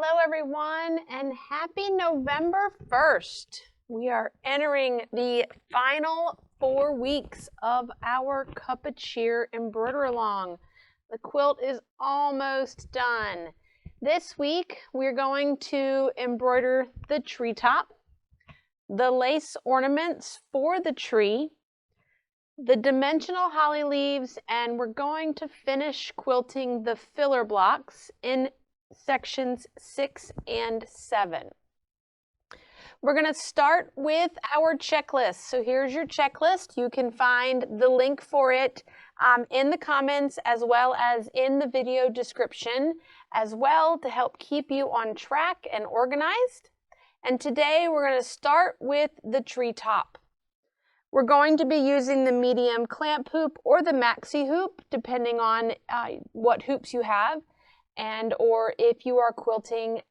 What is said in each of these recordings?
Hello everyone and happy November 1st. We are entering the final 4 weeks of our Cup of Cheer Embroider-along. The quilt is almost done. This week we're going to embroider the treetop, the lace ornaments for the tree, the dimensional holly leaves, and we're going to finish quilting the filler blocks in sections 6 and 7. We're going to start with our checklist. So here's your checklist. You can find the link for it in the comments as well as in the video description as well to help keep you on track and organized. And today we're going to start with the treetop. We're going to be using the medium clamp hoop or the maxi hoop depending on what hoops you have. And or if you are quilting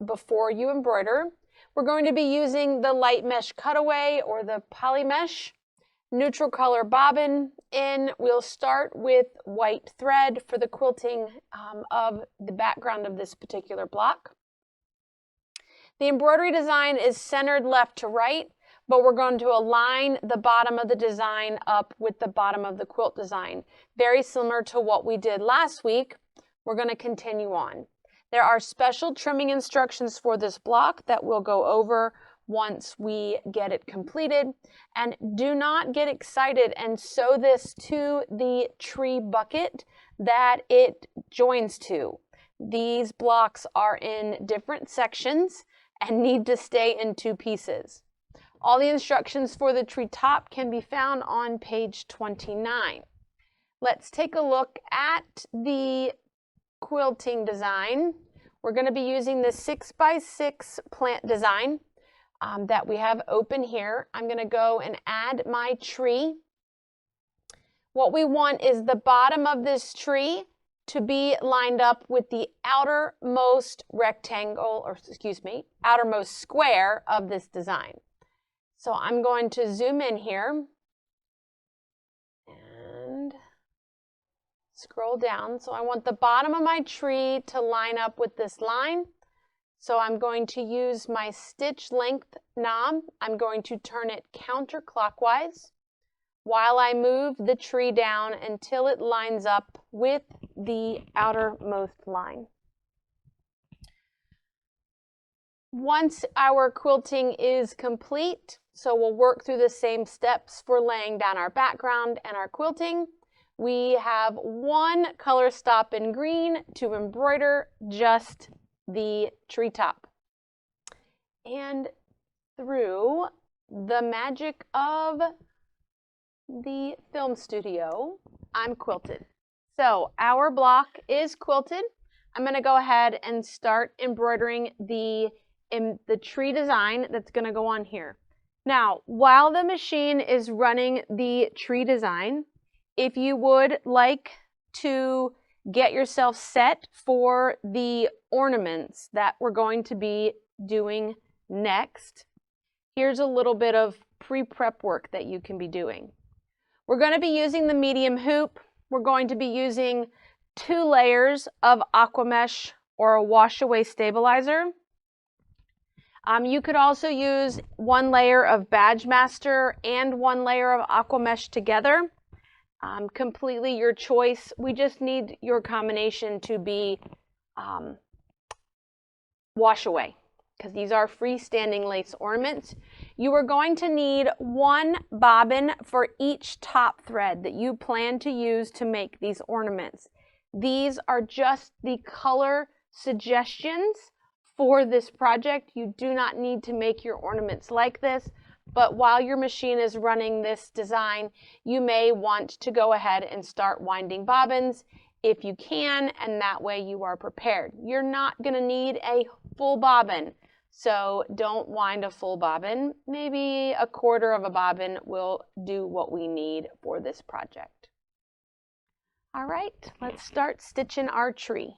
before you embroider. We're going to be using the light mesh cutaway or the poly mesh, neutral color bobbin, and we'll start with white thread for the quilting of the background of this particular block. The embroidery design is centered left to right, but we're going to align the bottom of the design up with the bottom of the quilt design. Very similar to what we did last week. We're going to continue on. There are special trimming instructions for this block that we'll go over once we get it completed. And do not get excited and sew this to the tree bucket that it joins to. These blocks are in different sections and need to stay in 2 pieces. All the instructions for the tree top can be found on page 29. Let's take a look at the quilting design. We're going to be using the 6x6 plant design that we have open here. I'm going to go and add my tree. What we want is the bottom of this tree to be lined up with the outermost rectangle, or excuse me, outermost square of this design. So I'm going to zoom in here and scroll down. So I want the bottom of my tree to line up with this line. So I'm going to use my stitch length knob. I'm going to turn it counterclockwise while I move the tree down until it lines up with the outermost line. Once our quilting is complete, so we'll work through the same steps for laying down our background and our quilting. We have 1 color stop in green to embroider just the treetop. And through the magic of the film studio, I'm quilted. So our block is quilted. I'm going to go ahead and start embroidering the tree design that's going to go on here. Now, while the machine is running the tree design, if you would like to get yourself set for the ornaments that we're going to be doing next, here's a little bit of pre-prep work that you can be doing. We're going to be using the medium hoop. We're going to be using 2 layers of aqua mesh or a wash away stabilizer. You could also use 1 layer of Badge Master and 1 layer of aqua mesh together. Completely your choice. We just need your combination to be wash away because these are freestanding lace ornaments. You are going to need 1 bobbin for each top thread that you plan to use to make these ornaments. These are just the color suggestions for this project. You do not need to make your ornaments like this. But while your machine is running this design, you may want to go ahead and start winding bobbins if you can, and that way you are prepared. You're not going to need a full bobbin, so don't wind a full bobbin. Maybe a 1/4 of a bobbin will do what we need for this project. All right, let's start stitching our tree.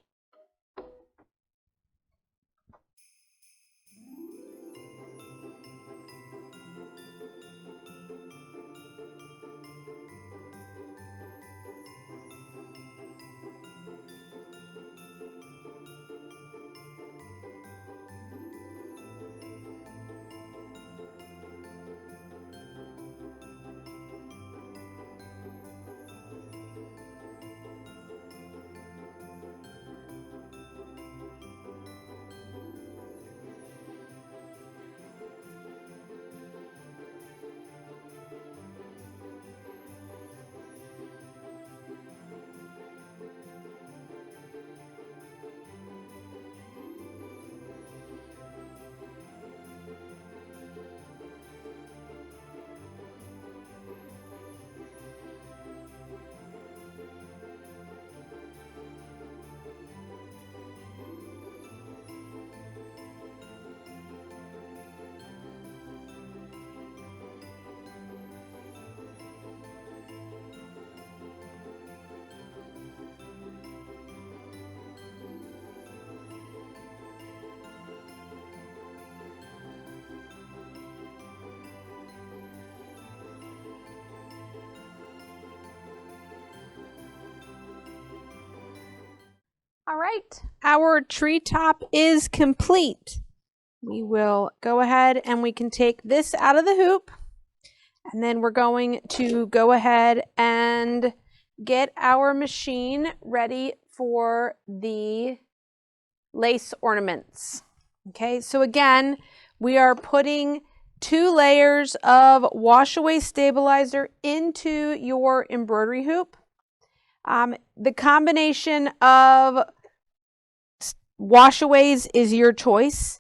All right, our treetop is complete. We will go ahead and we can take this out of the hoop, and then we're going to go ahead and get our machine ready for the lace ornaments. Okay, so again, we are putting 2 layers of wash away stabilizer into your embroidery hoop. The combination of washaways is your choice.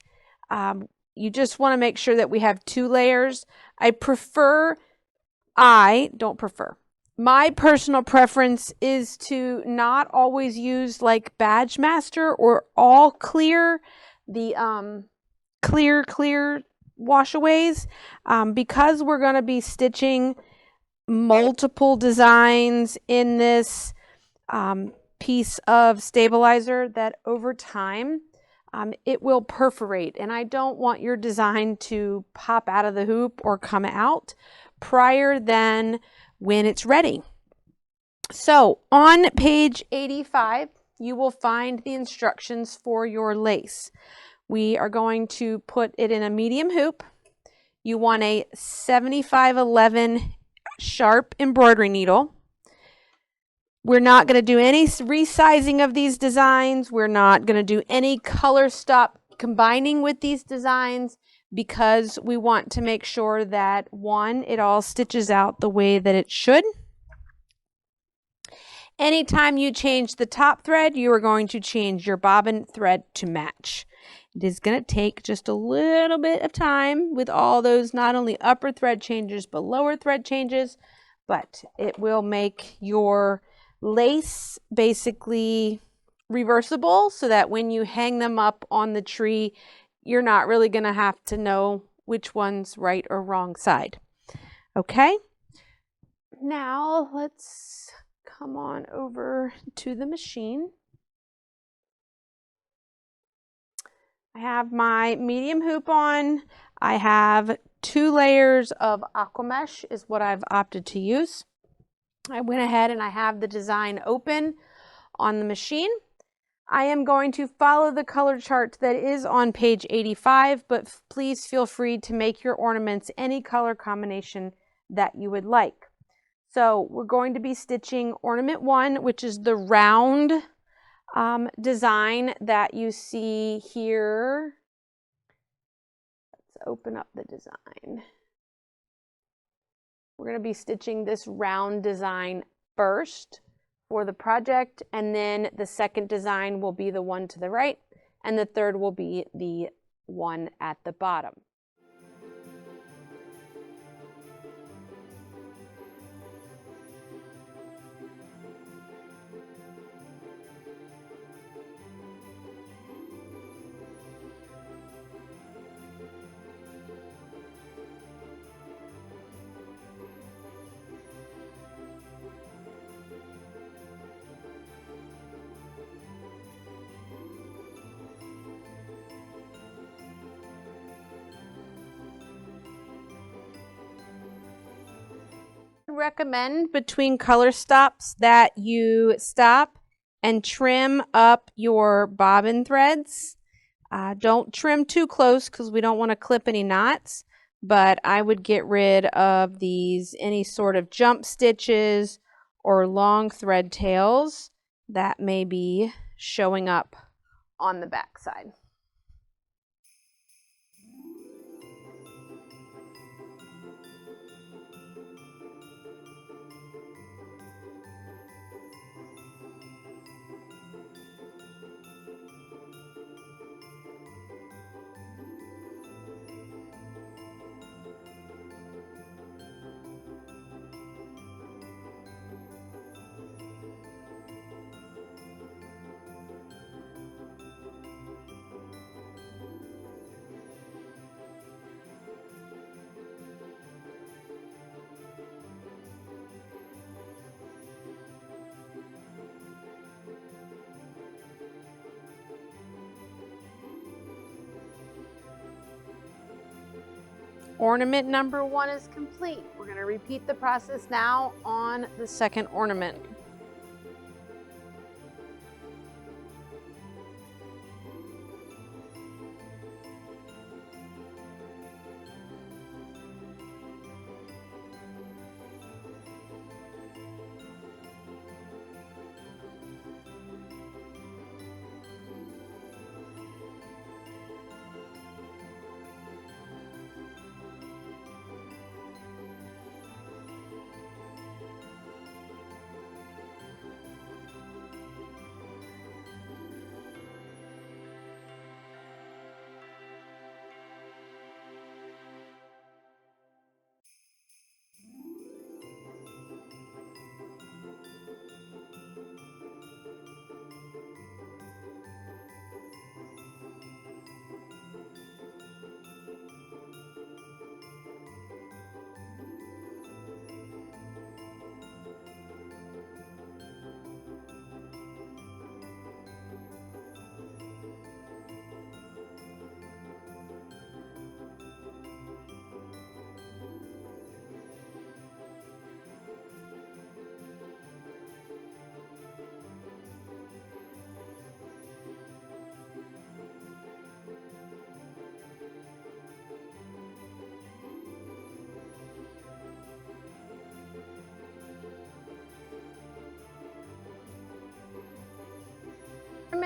You just want to make sure that we have 2 layers. My personal preference is to not always use like Badge Master or all clear, the clear washaways, because we're going to be stitching multiple designs in this piece of stabilizer, that over time it will perforate, and I don't want your design to pop out of the hoop or come out prior than when it's ready. So on page 85, you will find the instructions for your lace. We are going to put it in a medium hoop. You want a 7511 sharp embroidery needle. We're not going to do any resizing of these designs. We're not going to do any color stop combining with these designs, because we want to make sure that, one, it all stitches out the way that it should. Anytime you change the top thread, you are going to change your bobbin thread to match. It is going to take just a little bit of time with all those, not only upper thread changes, but lower thread changes, but it will make your lace basically reversible, so that when you hang them up on the tree, you're not really going to have to know which one's right or wrong side. Okay, now let's come on over to the machine. I have my medium hoop on. I have 2 layers of aqua mesh is what I've opted to use. I went ahead and I have the design open on the machine. I am going to follow the color chart that is on page 85, but please feel free to make your ornaments any color combination that you would like. So we're going to be stitching ornament 1, which is the round design that you see here. Let's open up the design. We're going to be stitching this round design first for the project, and then the second design will be the one to the right, and the third will be the one at the bottom. Recommend between color stops that you stop and trim up your bobbin threads. Don't trim too close because we don't want to clip any knots, but I would get rid of any sort of jump stitches or long thread tails that may be showing up on the back side. Ornament number 1 is complete. We're going to repeat the process now on the second ornament.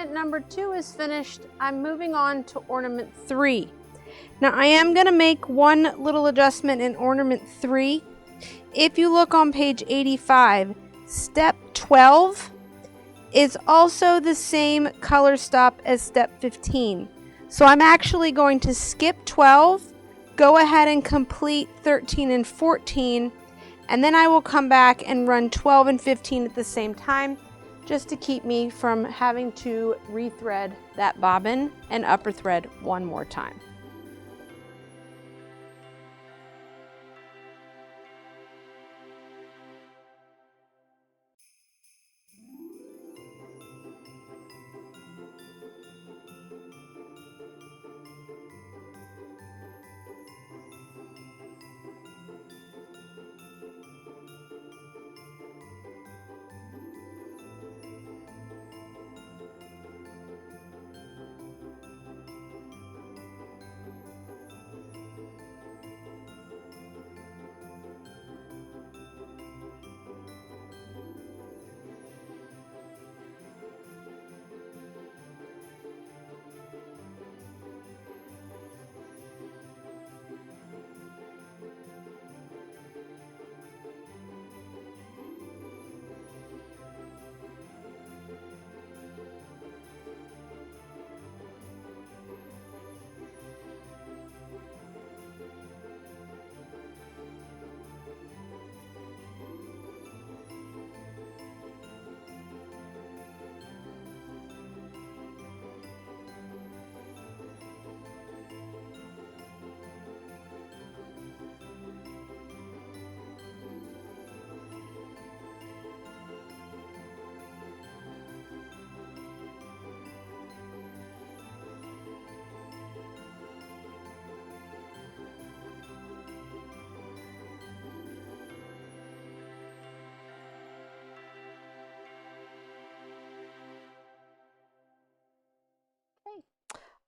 ornament number 2 is finished, I'm moving on to ornament 3. Now I am going to make one little adjustment in ornament 3. If you look on page 85, step 12 is also the same color stop as step 15. So I'm actually going to skip 12, go ahead and complete 13 and 14, and then I will come back and run 12 and 15 at the same time, just to keep me from having to rethread that bobbin and upper thread one more time.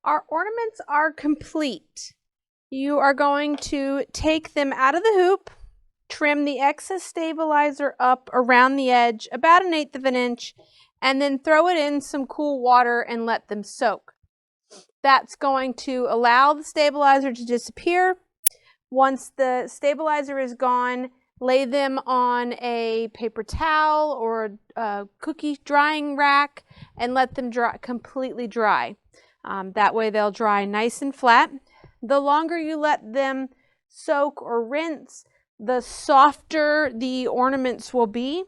Our ornaments are complete. You are going to take them out of the hoop, trim the excess stabilizer up around the edge about 1/8 of an inch, and then throw it in some cool water and let them soak. That's going to allow the stabilizer to disappear. Once the stabilizer is gone, lay them on a paper towel or a cookie drying rack and let them dry, completely dry. That way they'll dry nice and flat. The longer you let them soak or rinse, the softer the ornaments will be.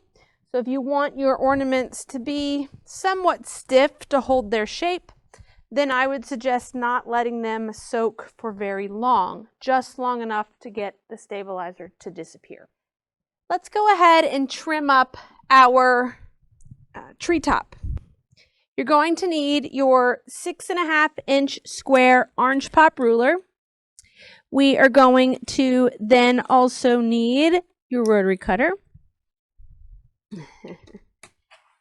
So if you want your ornaments to be somewhat stiff to hold their shape, then I would suggest not letting them soak for very long, just long enough to get the stabilizer to disappear. Let's go ahead and trim up our treetop. You're going to need your 6.5 inch square orange pop ruler. We are going to then also need your rotary cutter.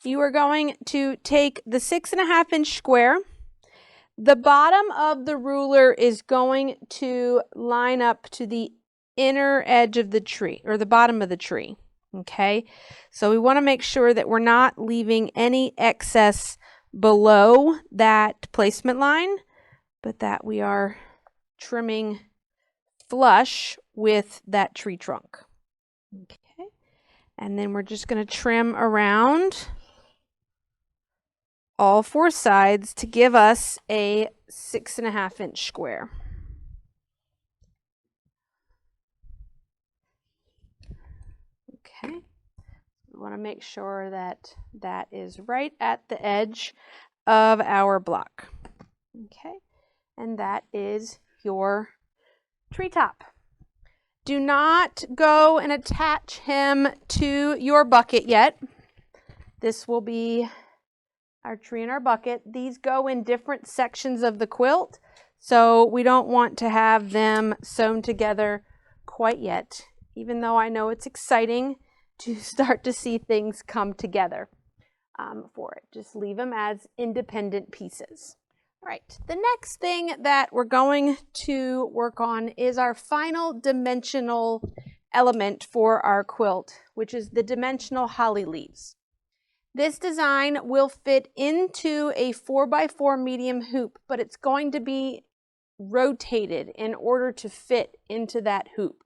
You are going to take the 6.5 inch square. The bottom of the ruler is going to line up to the inner edge of the tree, or the bottom of the tree. Okay, so we want to make sure that we're not leaving any excess below that placement line, but that we are trimming flush with that tree trunk. Okay, and then we're just going to trim around all 4 sides to give us a 6.5 inch square. Okay, we want to make sure that that is right at the edge of our block. Okay, and that is your treetop. Do not go and attach him to your bucket yet. This will be our tree and our bucket. These go in different sections of the quilt, so we don't want to have them sewn together quite yet, even though I know it's exciting to start to see things come together for it. Just leave them as independent pieces. All right, the next thing that we're going to work on is our final dimensional element for our quilt, which is the dimensional holly leaves. This design will fit into a 4x4 medium hoop, but it's going to be rotated in order to fit into that hoop.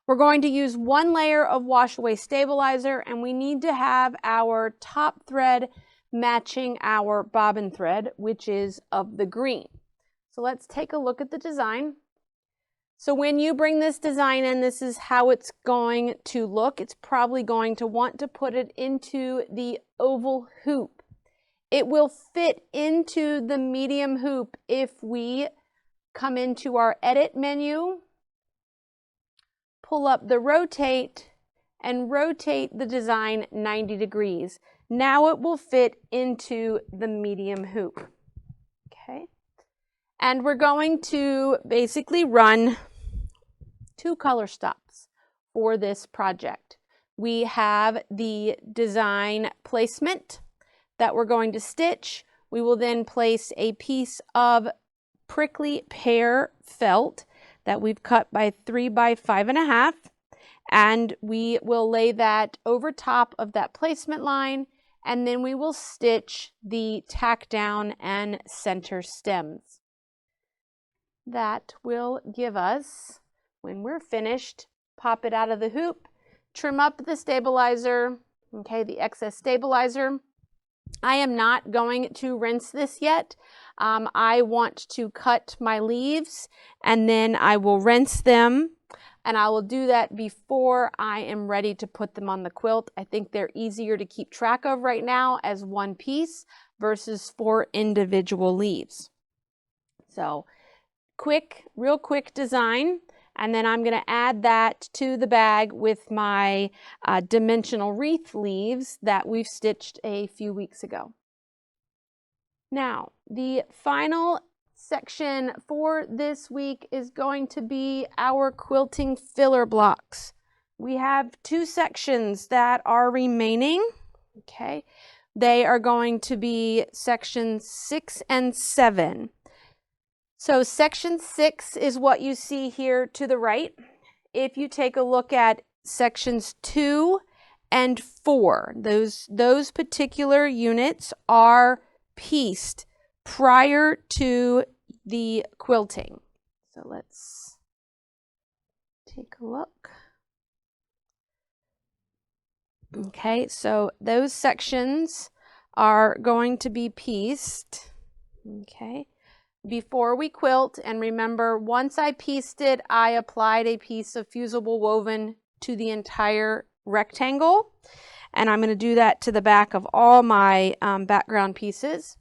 We're going to use 1 layer of wash away stabilizer, and we need to have our top thread matching our bobbin thread, which is of the green. So let's take a look at the design. So when you bring this design in, this is how it's going to look. It's probably going to want to put it into the oval hoop. It will fit into the medium hoop if we come into our edit menu, pull up the rotate, and rotate the design 90 degrees. Now it will fit into the medium hoop. Okay. And we're going to basically run 2 color stops for this project. We have the design placement that we're going to stitch. We will then place a piece of prickly pear felt that we've cut by 3 by 5.5, and we will lay that over top of that placement line, and then we will stitch the tack down and center stems. That will give us, when we're finished, pop it out of the hoop, trim up the stabilizer, okay, the excess stabilizer. I am not going to rinse this yet. I want to cut my leaves and then I will rinse them, and I will do that before I am ready to put them on the quilt. I think they're easier to keep track of right now as one piece versus 4 individual leaves. So real quick design, and then I'm going to add that to the bag with my dimensional wreath leaves that we've stitched a few weeks ago. Now, the final section for this week is going to be our quilting filler blocks. We have 2 sections that are remaining. Okay, they are going to be sections 6 and 7. So section 6 is what you see here to the right. If you take a look at sections 2 and 4, those particular units are pieced prior to the quilting. So let's take a look. Okay, so those sections are going to be pieced, okay, before we quilt. And remember, once I pieced it, I applied a piece of fusible woven to the entire rectangle, and I'm going to do that to the back of all my background pieces.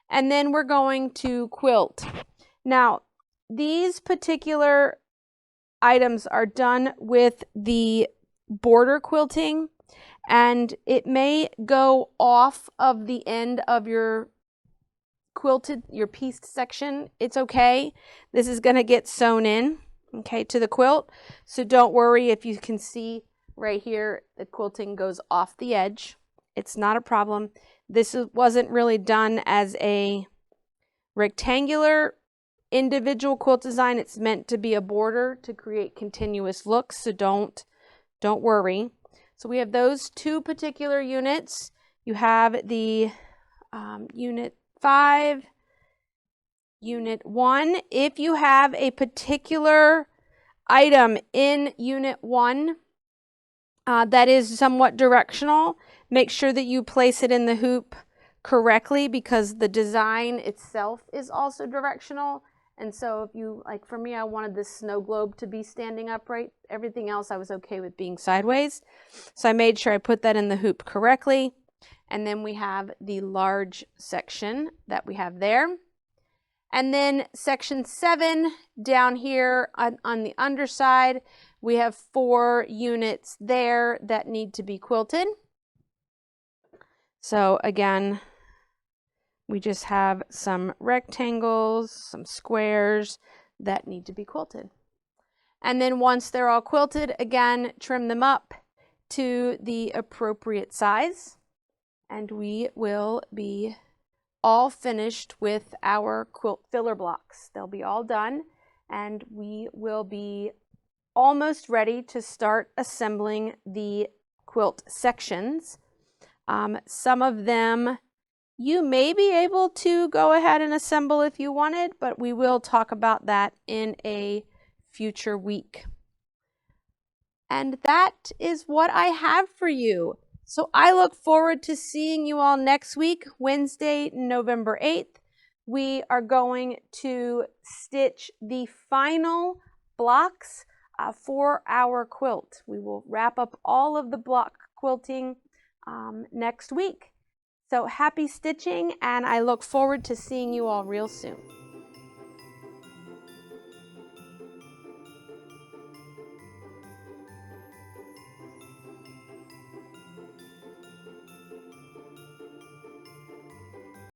And then we're going to quilt. Now, these particular items are done with the border quilting, and it may go off of the end of your quilted, your pieced section. It's okay. This is going to get sewn in, okay, to the quilt. So don't worry if you can see right here, the quilting goes off the edge. It's not a problem. This wasn't really done as a rectangular individual quilt design. It's meant to be a border to create continuous looks, so don't worry. So we have those 2 particular units. You have the unit 5, unit 1. If you have a particular item in unit 1 that is somewhat directional, make sure that you place it in the hoop correctly, because the design itself is also directional. And so if you, like for me, I wanted this snow globe to be standing upright. Everything else I was okay with being sideways. So I made sure I put that in the hoop correctly. And then we have the large section that we have there. And then section 7 down here on the underside, we have 4 units there that need to be quilted. So again, we just have some rectangles, some squares that need to be quilted. And then once they're all quilted, again, trim them up to the appropriate size, and we will be all finished with our quilt filler blocks. They'll be all done, and we will be almost ready to start assembling the quilt sections. Some of them you may be able to go ahead and assemble if you wanted, but we will talk about that in a future week. And that is what I have for you. So I look forward to seeing you all next week, Wednesday, November 8th. We are going to stitch the final blocks for our quilt. We will wrap up all of the block quilting next week. So happy stitching, and I look forward to seeing you all real soon.